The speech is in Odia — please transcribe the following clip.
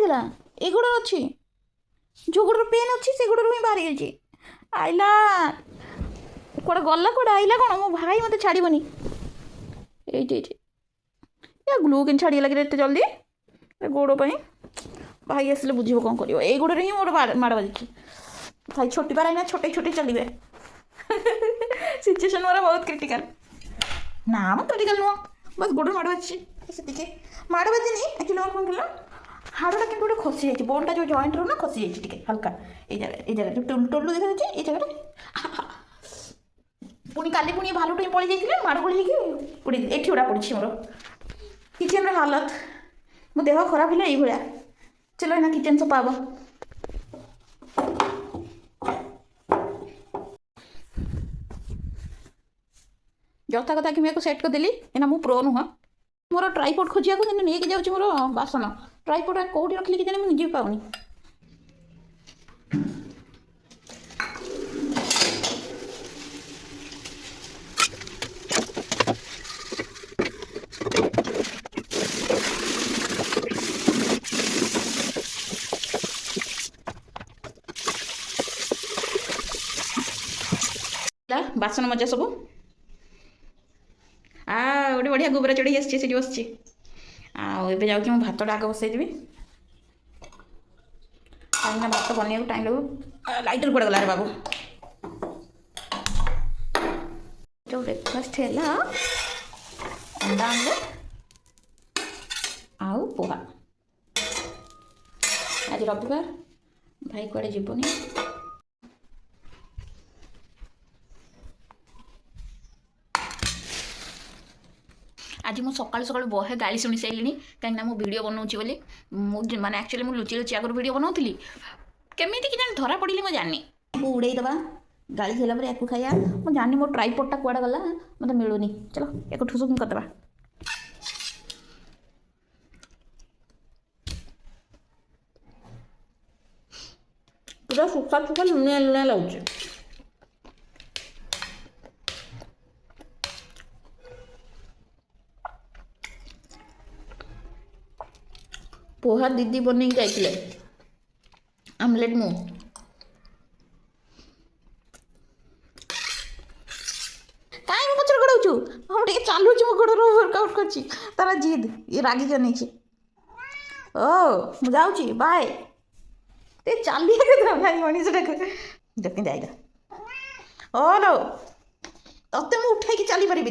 ବାହାରିଗଲା। ଏ ଗୋଡ଼ର ଅଛି, ଯେଉଁ ଗୋଡ଼ର ପେନ୍ ଅଛି ସେ ଗୋଡ଼ରୁ ହିଁ ବାହାରି ଯାଇଛି। ଆଇଲା କୁଆଡ଼େ ଗଲା, କୁଆଡ଼େ ଆଇଲା କ'ଣ? ମୋ ଭାଇ ମୋତେ ଛାଡ଼ିବନି। ଏଇଠି ଏଇଠି ଏ ଗ୍ଲୁ କେମିତି ଛାଡ଼ିଗଲା କି ଏତେ ଜଲ୍ଦି? ଏ ଗୋଡ଼ ପାଇଁ ଭାଇ ଆସିଲେ ବୁଝିବ କ'ଣ କରିବ। ଏଇ ଗୋଡ଼ରେ ହିଁ ମୋର ମାଡ଼ ବାଜିଛି। ଭାଇ ଛୋଟି ପାରା ନା ଛୋटे ଛୋटे ଚାଲିବେ। ସିଚୁଏସନ୍ ମୋର ବହୁତ କ୍ରିଟିକାଲ। ନା ମ କ୍ରିଟିକାଲ ନୁହଁ, ବାସ୍ ଗୋଡ଼ରେ ମାଡ଼ ବାଜିଛି ସେତିକି। ମାଡ଼ ବାଜିନି ଆକ୍ଚୁଆଲି ମୋର କ'ଣ କହିଲ, ହାଡ଼ଟା କିନ୍ତୁ ଗୋଟେ ଖସି ଯାଇଛି। ବୋନ୍ଟା ଯେଉଁ ଜଏଣ୍ଟର ନା ଖସି ଯାଇଛି ଟିକେ ହାଲକା। ଏଇ ଜାଗାରେ ଯେଉଁ ଟୋଲୁ ଦେଖାଯାଉଛି ଏଇ ଜାଗାରେ। ପୁଣି କାଲି ପୁଣି ଭାଲୁଟା ହିଁ ପଳେଇ ଯାଇଥିଲେ, ମାଡ଼ ଗୋଳି ହେଇକି ପଡ଼ି ଏଠି ଗୁଡ଼ା ପଡ଼ିଛି ମୋର। କିଚେନ୍ର ହାଲତ, ମୋ ଦେହ ଖରାପ ହେଲେ ଏଇଭଳିଆ। ଚलो ଏଇନା କିଚେନ୍ ସଫା ହବ। ଯଥା କଥା କିମିଆକୁ ସେଟ୍ କରିଦେଲି। ଏନା ମୁଁ ପ୍ରୋ ନୁହଁ, ମୋର ଟ୍ରାଇପୋଡ଼ ଖୋଜିବାକୁ କିନ୍ତୁ ନେଇକି ଯାଉଛି ମୋର ବାସନ। ଟ୍ରାଇପୋଡ଼ କେଉଁଠି ରଖିଲି କି ଜାଣି ମୁଁ ନିଜେ ପାଉନି। ବାସନ ମଜା ସବୁ ଗୋଟେ ବଢ଼ିଆ ଗୋବରା ଚଢ଼େଇ ଆସିଛି, ସେଠି ବସିଛି। ଆଉ ଏବେ ଯାଉଛି ମୁଁ ଭାତଟା ଆଗ ବସାଇଦେବି, କାହିଁକିନା ଭାତ ବନେଇବାକୁ ଟାଇମ୍ ଲାଗୁ। ଲାଇଟର କୁଆଡ଼େ ଗଲା ରେ ବାବୁ? ଯେଉଁ ବ୍ରେକଫାଷ୍ଟ ହେଲା ଅଣ୍ଡା ଆମଲେଟ୍ ଆଉ ପୋହା। ଆଜି ରବିବାର, ଭାଇ କୁଆଡ଼େ ଯିବନି। आज ମୁଁ ସକାଳୁ ସକାଳୁ ବହେ ଗାଳି ଶୁଣି ସାରିଲିଣି, କାହିଁକିନା ମୁଁ ଭିଡ଼ିଓ ବନାଉଛି ବୋଲି। ମୁଁ ମାନେ ଆକ୍ଚୁଆଲି ମୁଁ ଲୁଚି ଲୁଚି ଆଗରୁ ଭିଡ଼ିଓ ବନାଉଥିଲି, କେମିତି କି ଜାଣି ଧରା ପଡ଼ିଲି ମୁଁ ଜାଣିନି। ମୁଁ ଉଡ଼େଇଦେବା, ଗାଳି ହେଲା ପରେ ୟାକୁ ଖାଇବା। ମୁଁ ଜାଣିନି ମୋ ଟ୍ରାଇପୋଡ଼ଟା କୁଆଡ଼େ ଗଲା, ମୋତେ ମିଳୁନି। ଚଲ ୟାକୁ ଠୁସୁକୁ କରିଦେବା। ପୁରା ସୁଖା ସୁଖା ଲୁଣିଆ ଲୁଣିଆ ଲାଗୁଛି। पोहा दीदी बन जाइए, आमलेट मु कहीं पचर गड़ाऊ हम टे चलुच मो गोड़ वर्कआउट कर तार जिद ये रागी नहीं ओ मु जाऊँगी बाय चलिए भाई मनीष देखते आईला ओ नो ते मुझे उठे चली पारि।